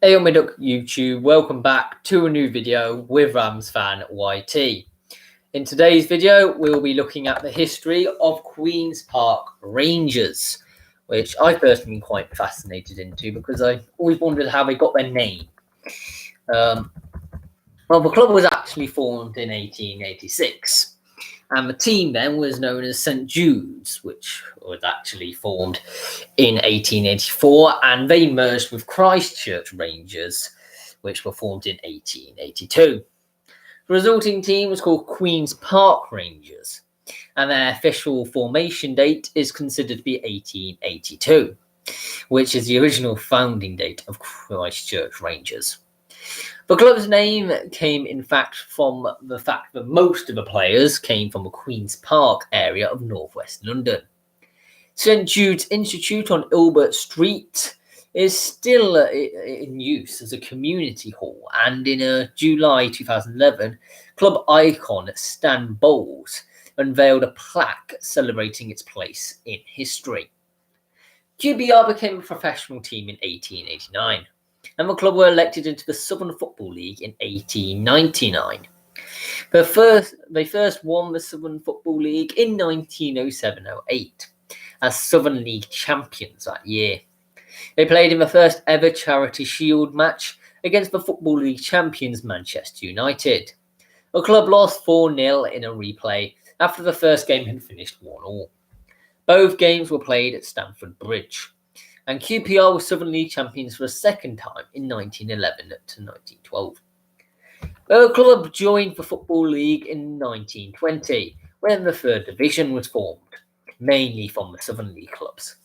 Hey on my duck YouTube, welcome back to a new video with Rams fan YT. In today's video, we'll be looking at the history of Queen's Park Rangers, which I've personally been quite fascinated into because I always wondered how they got their name. The club was actually formed in 1886. And the team then was known as St. Jude's, which was actually formed in 1884, and they merged with Christchurch Rangers, which were formed in 1882. The resulting team was called Queen's Park Rangers, and their official formation date is considered to be 1882, which is the original founding date of Christchurch Rangers. The club's name came, in fact, from the fact that most of the players came from the Queen's Park area of northwest London. St. Jude's Institute on Ilbert Street is still in use as a community hall, and in July 2011, club icon Stan Bowles unveiled a plaque celebrating its place in history. QPR became a professional team in 1889. And the club were elected into the Southern Football League in 1899. They first won the Southern Football League in 1907-08 as Southern League champions that year. They played in the first ever Charity Shield match against the Football League champions Manchester United. The club lost 4-0 in a replay after the first game had finished 1-1. Both games were played at Stamford Bridge. And QPR was Southern League champions for a second time in 1911 to 1912. The club joined the Football League in 1920, when the third division was formed, mainly from the Southern League clubs.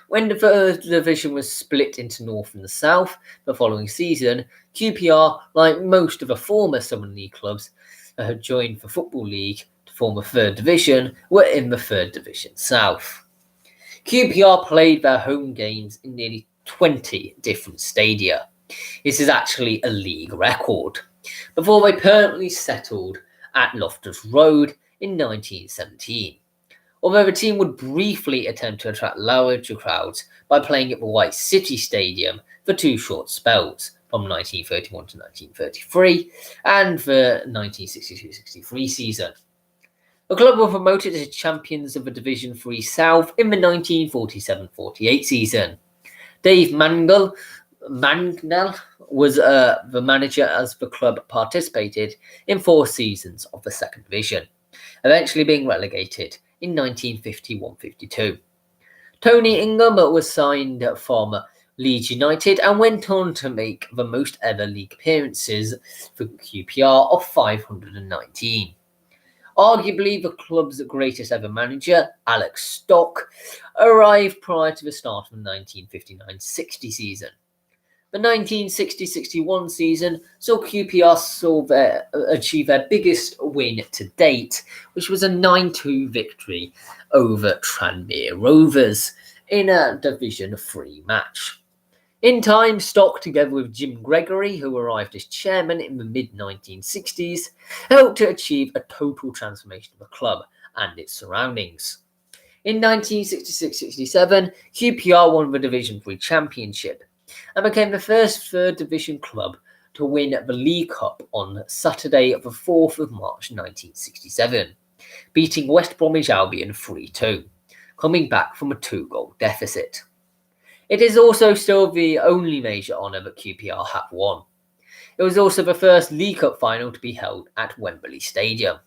When the third division was split into North and the South the following season, QPR, like most of the former Southern League clubs that had joined the Football League to form a third division, were in the third division South. QPR played their home games in nearly 20 different stadia. This is actually a league record, before they permanently settled at Loftus Road in 1917. Although the team would briefly attempt to attract larger crowds by playing at the White City Stadium for two short spells, from 1931 to 1933 and the 1962-63 season. The club were promoted as champions of the Division 3 South in the 1947-48 season. Dave Mangnell was the manager as the club participated in 4 seasons of the second division, eventually being relegated in 1951-52. Tony Ingham was signed from Leeds United and went on to make the most ever league appearances for QPR of 519. Arguably the club's greatest ever manager, Alex Stock, arrived prior to the start of the 1959-60 season. The 1960-61 season saw QPR achieve their biggest win to date, which was a 9-2 victory over Tranmere Rovers in a Division 3 match. In time, Stock, together with Jim Gregory, who arrived as chairman in the mid-1960s, helped to achieve a total transformation of the club and its surroundings. In 1966-67, QPR won the Division 3 Championship and became the first third division club to win the League Cup on Saturday of the 4th of March 1967, beating West Bromwich Albion 3-2, coming back from a 2-goal deficit. It is also still the only major honour that QPR have won. It was also the first League Cup final to be held at Wembley Stadium.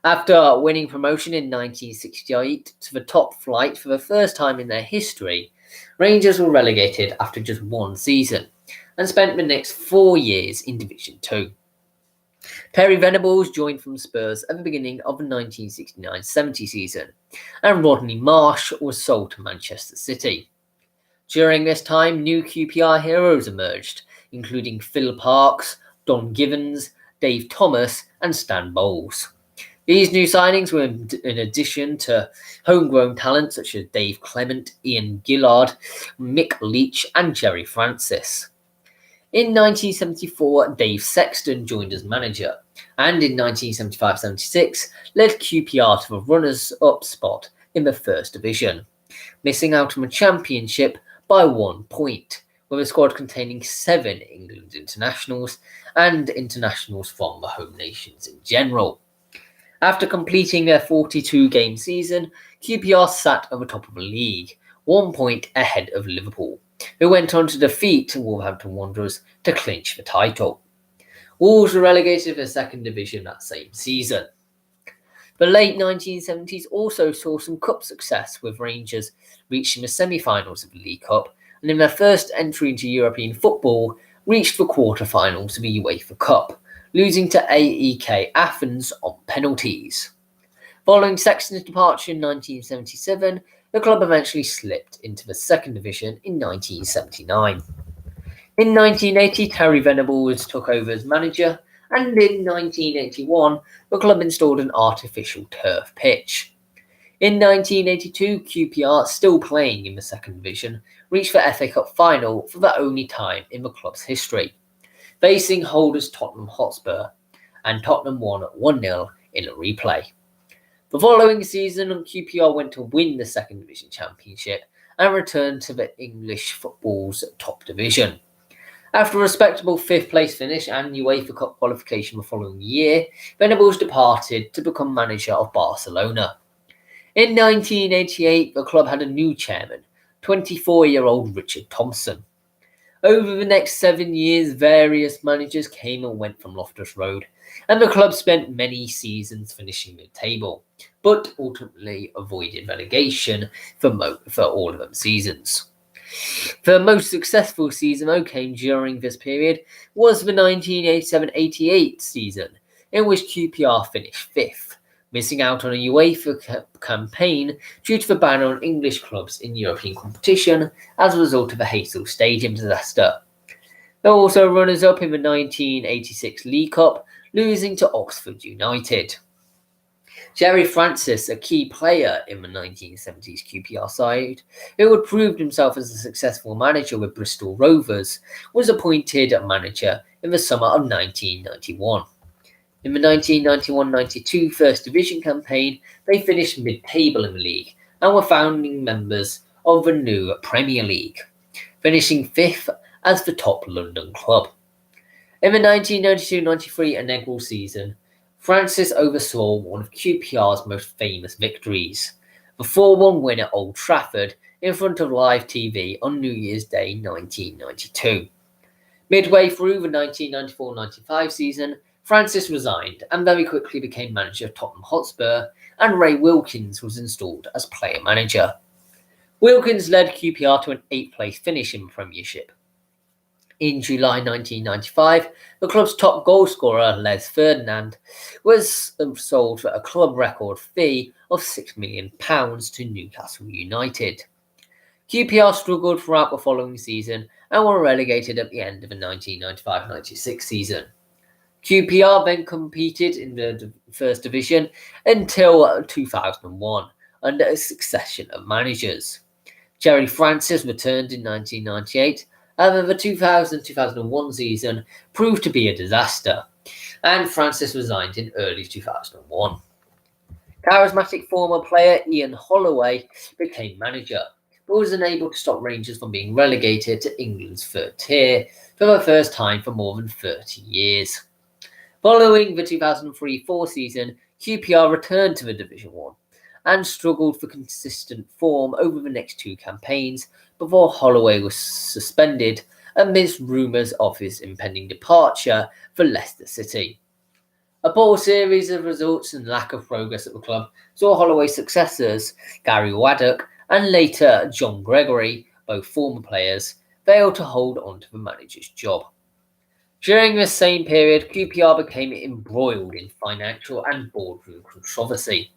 After winning promotion in 1968 to the top flight for the first time in their history, Rangers were relegated after just 1 season and spent the next 4 years in Division 2. Perry Venables joined from Spurs at the beginning of the 1969-70 season, and Rodney Marsh was sold to Manchester City. During this time, new QPR heroes emerged, including Phil Parkes, Don Givens, Dave Thomas, and Stan Bowles. These new signings were in addition to homegrown talent such as Dave Clement, Ian Gillard, Mick Leach, and Jerry Francis. In 1974, Dave Sexton joined as manager, and in 1975-76 led QPR to the runners-up spot in the First Division, missing out on the championship by 1 point, with a squad containing 7 England internationals and internationals from the home nations in general. After completing their 42-game season, QPR sat at the top of the league, 1 point ahead of Liverpool, who went on to defeat Wolverhampton Wanderers to clinch the title. Wolves were relegated to the second division that same season. The late 1970s also saw some cup success, with Rangers reaching the semi-finals of the League Cup, and in their first entry into European football, reached the quarter-finals of the UEFA Cup, losing to AEK Athens on penalties. Following Sexton's departure in 1977, the club eventually slipped into the second division in 1979. In 1980, Terry Venables took over as manager, and in 1981, the club installed an artificial turf pitch. In 1982, QPR, still playing in the second division, reached the FA Cup final for the only time in the club's history, facing holders Tottenham Hotspur, and Tottenham won 1-0 in a replay. The following season, QPR went to win the second division championship and returned to the English football's top division. After a respectable 5th place finish and UEFA Cup qualification the following year, Venables departed to become manager of Barcelona. In 1988, the club had a new chairman, 24-year-old Richard Thompson. Over the next 7 years, various managers came and went from Loftus Road, and the club spent many seasons finishing mid-table, but ultimately avoided relegation for all of them seasons. The most successful season that came during this period was the 1987-88 season, in which QPR finished 5th, missing out on a UEFA Cup campaign due to the ban on English clubs in European competition as a result of the Heysel Stadium disaster. They were also runners-up in the 1986 League Cup, losing to Oxford United. Gerry Francis, a key player in the 1970s QPR side, who had proved himself as a successful manager with Bristol Rovers, was appointed manager in the summer of 1991. In the 1991-92 First Division campaign, they finished mid-table in the league and were founding members of the new Premier League, finishing 5th as the top London club. In the 1992-93 inaugural season, Francis oversaw one of QPR's most famous victories, the 4-1 win at Old Trafford in front of live TV on New Year's Day 1992. Midway through the 1994-95 season, Francis resigned and very quickly became manager of Tottenham Hotspur, and Ray Wilkins was installed as player manager. Wilkins led QPR to an 8th place finish in the Premiership. In July 1995, the club's top goalscorer, Les Ferdinand, was sold for a club record fee of £6 million to Newcastle United. QPR struggled throughout the following season and were relegated at the end of the 1995-96 season. QPR then competed in the First Division until 2001 under a succession of managers. Gerry Francis returned in 1998. However, the 2000-2001 season proved to be a disaster, and Francis resigned in early 2001. Charismatic former player Ian Holloway became manager, but was unable to stop Rangers from being relegated to England's 3rd tier for the first time for more than 30 years. Following the 2003-04 season, QPR returned to the Division 1 and struggled for consistent form over the next 2 campaigns before Holloway was suspended amidst rumours of his impending departure for Leicester City. A poor series of results and lack of progress at the club saw Holloway's successors, Gary Waddock and later John Gregory, both former players, fail to hold on to the manager's job. During this same period, QPR became embroiled in financial and boardroom controversy.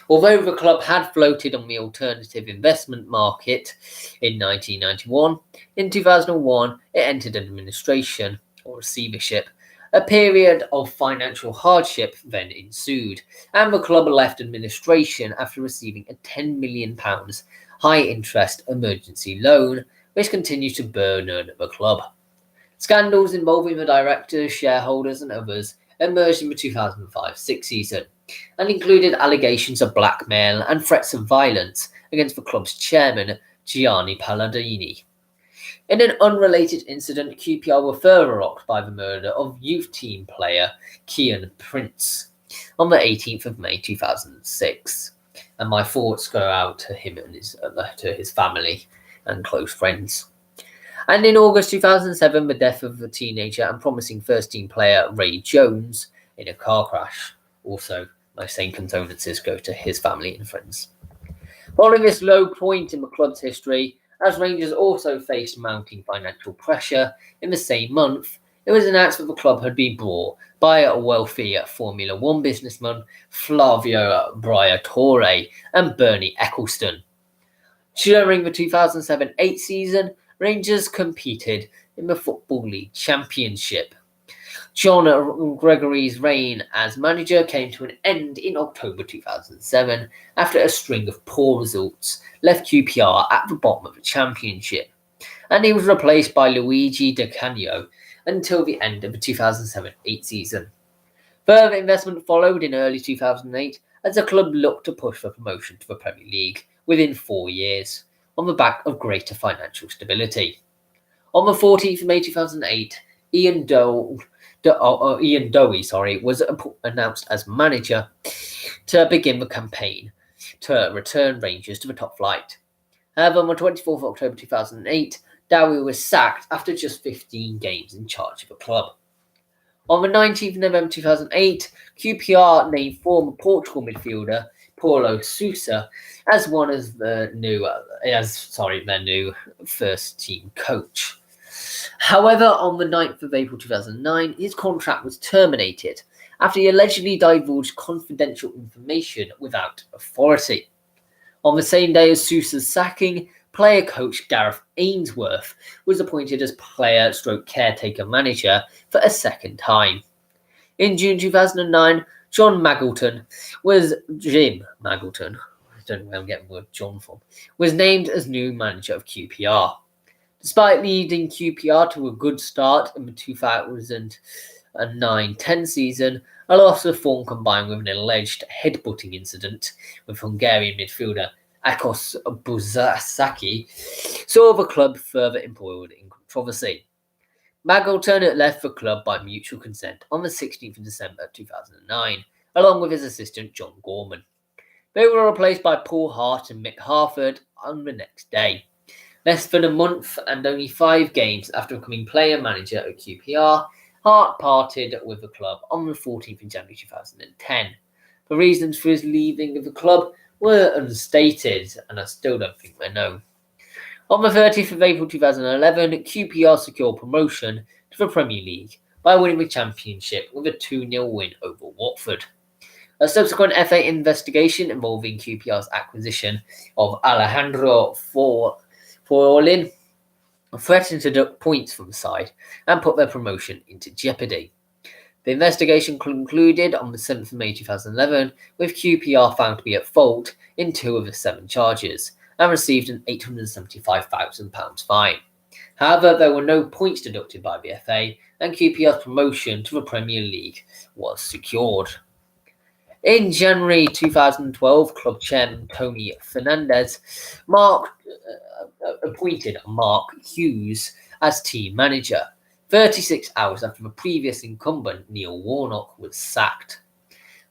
Although the club had floated on the alternative investment market in 1991, in 2001 it entered administration, or receivership. A period of financial hardship then ensued, and the club left administration after receiving a £10 million high-interest emergency loan, which continued to burden the club. Scandals involving the directors, shareholders and others emerged in the 2005-06 season, and included allegations of blackmail and threats of violence against the club's chairman, Gianni Palladini. In an unrelated incident, QPR were further rocked by the murder of youth team player Kieran Prince on the 18th of May 2006. And my thoughts go out to him and his family and close friends. And in August 2007, the death of the teenager and promising first-team player Ray Jones in a car crash. Also, my same condolences go to his family and friends. Following this low point in the club's history, as Rangers also faced mounting financial pressure, in the same month, it was announced that the club had been bought by a wealthy Formula One businessman, Flavio Briatore and Bernie Eccleston. During the 2007-8 season, Rangers competed in the Football League Championship. John Gregory's reign as manager came to an end in October 2007 after a string of poor results left QPR at the bottom of the championship, and he was replaced by Luigi Di Canio until the end of the 2007-8 season. Further investment followed in early 2008 as the club looked to push for promotion to the Premier League within 4 years, on the back of greater financial stability. On the 14th of May 2008, Ian Dowie was announced as manager to begin the campaign to return Rangers to the top flight. However, on the 24th of October 2008, Dowie was sacked after just 15 games in charge of the club. On the 19th of November 2008, QPR named former Portugal midfielder Paulo Sousa as one of their new first-team coach. However, on the 9th of April 2009, his contract was terminated after he allegedly divulged confidential information without authority. On the same day as Sousa's sacking, player-coach Gareth Ainsworth was appointed as player-caretaker manager for a second time. In June 2009, Jim Maggleton, I don't know where I'm getting the word John from, was named as new manager of QPR. Despite leading QPR to a good start in the 2009-10 season, a loss of form combined with an alleged headbutting incident with Hungarian midfielder Akos Buzasaki saw the club further embroiled in controversy. Maggleton left the club by mutual consent on the 16th of December 2009, along with his assistant John Gorman. They were replaced by Paul Hart and Mick Harford on the next day. Less than a month and only 5 games after becoming player-manager at QPR, Hart parted with the club on the 14th of January 2010. The reasons for his leaving of the club were unstated, and I still don't think they're known. On the 30th of April 2011, QPR secured promotion to the Premier League by winning the championship with a 2-0 win over Watford. A subsequent FA investigation involving QPR's acquisition of Alejandro Forlin threatened to deduct points from the side and put their promotion into jeopardy. The investigation concluded on the 7th of May 2011 with QPR found to be at fault in 2 of the 7 charges and received an £875,000 fine. However, there were no points deducted by the FA and QPR's promotion to the Premier League was secured. In January 2012, club chairman Tony Fernandez appointed Mark Hughes as team manager, 36 hours after the previous incumbent Neil Warnock was sacked.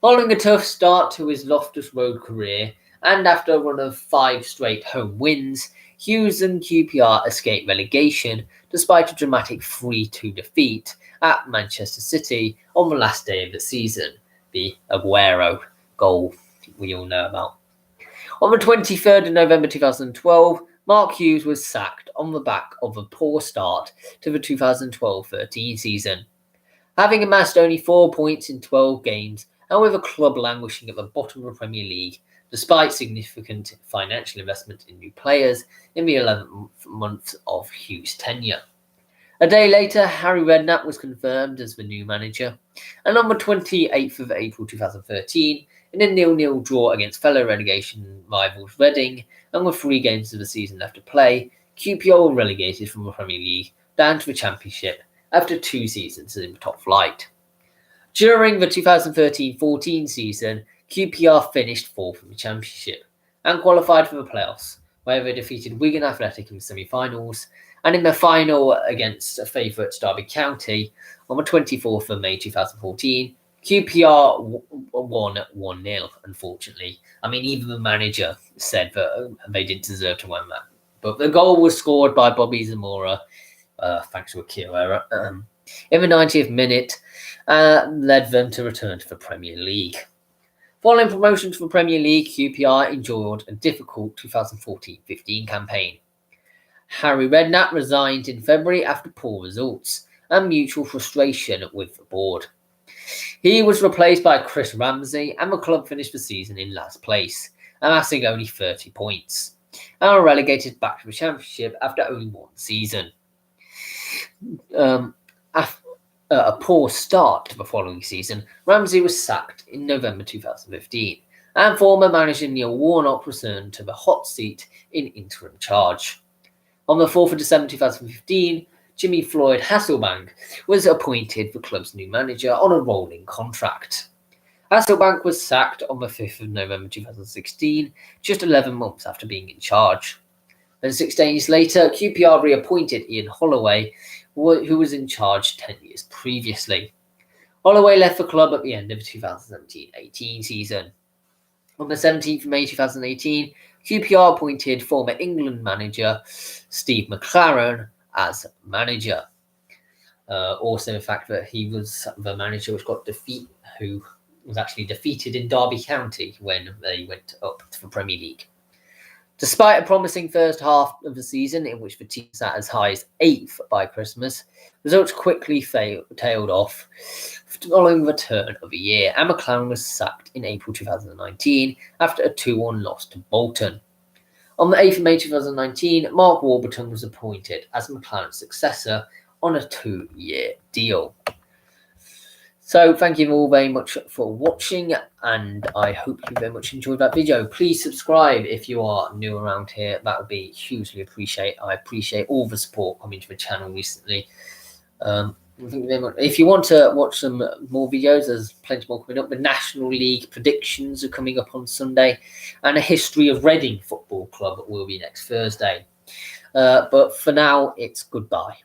Following a tough start to his Loftus Road career and after a run of 5 straight home wins, Hughes and QPR escaped relegation despite a dramatic 3-2 defeat at Manchester City on the last day of the season, the Aguero goal we all know about. On the 23rd of November 2012, Mark Hughes was sacked on the back of a poor start to the 2012-13 season. Having amassed only 4 points in 12 games and with a club languishing at the bottom of the Premier League, despite significant financial investment in new players in the 11th month of Hughes' tenure. A day later, Harry Redknapp was confirmed as the new manager, and on the 28th of April 2013, in a 0-0 draw against fellow relegation rivals Reading, and with 3 games of the season left to play, QPR were relegated from the Premier League down to the Championship after 2 seasons in the top flight. During the 2013-14 season, QPR finished 4th in the Championship and qualified for the playoffs, where they defeated Wigan Athletic in the semi-finals And in the final against favourites Derby County on the 24th of May 2014, QPR won 1-0, unfortunately. I mean, even the manager said that they didn't deserve to win that. But the goal was scored by Bobby Zamora, thanks to a key error, in the 90th minute, led them to return to the Premier League. Following promotion to the Premier League, QPR endured a difficult 2014-15 campaign. Harry Redknapp resigned in February after poor results and mutual frustration with the board. He was replaced by Chris Ramsey, and the club finished the season in last place, amassing only 30 points, and were relegated back to the Championship after only one season. After a poor start to the following season, Ramsey was sacked in November 2015, and former manager Neil Warnock returned to the hot seat in interim charge. On the 4th of December 2015, Jimmy Floyd Hasselbank was appointed the club's new manager on a rolling contract. Hasselbank was sacked on the 5th of November 2016, just 11 months after being in charge. Then 6 days later, QPR reappointed Ian Holloway, who was in charge 10 years previously. Holloway left the club at the end of the 2017-18 season. On the 17th of May 2018, QPR appointed former England manager Steve McClaren as manager. Also, the fact that he was the manager who was actually defeated in Derby County when they went up to the Premier League. Despite a promising first half of the season, in which the team sat as high as 8th by Christmas, results quickly tailed off following the turn of the year, and McClaren was sacked in April 2019 after a 2-1 loss to Bolton. On the 8th of May 2019, Mark Warburton was appointed as McClaren's successor on a 2-year deal. So thank you all very much for watching, and I hope you very much enjoyed that video. Please subscribe if you are new around here. That would be hugely appreciated. I appreciate all the support coming to the channel recently. Thank you very much. If you want to watch some more videos, there's plenty more coming up. The National League predictions are coming up on Sunday, and a history of Reading Football Club will be next Thursday. But for now, it's goodbye.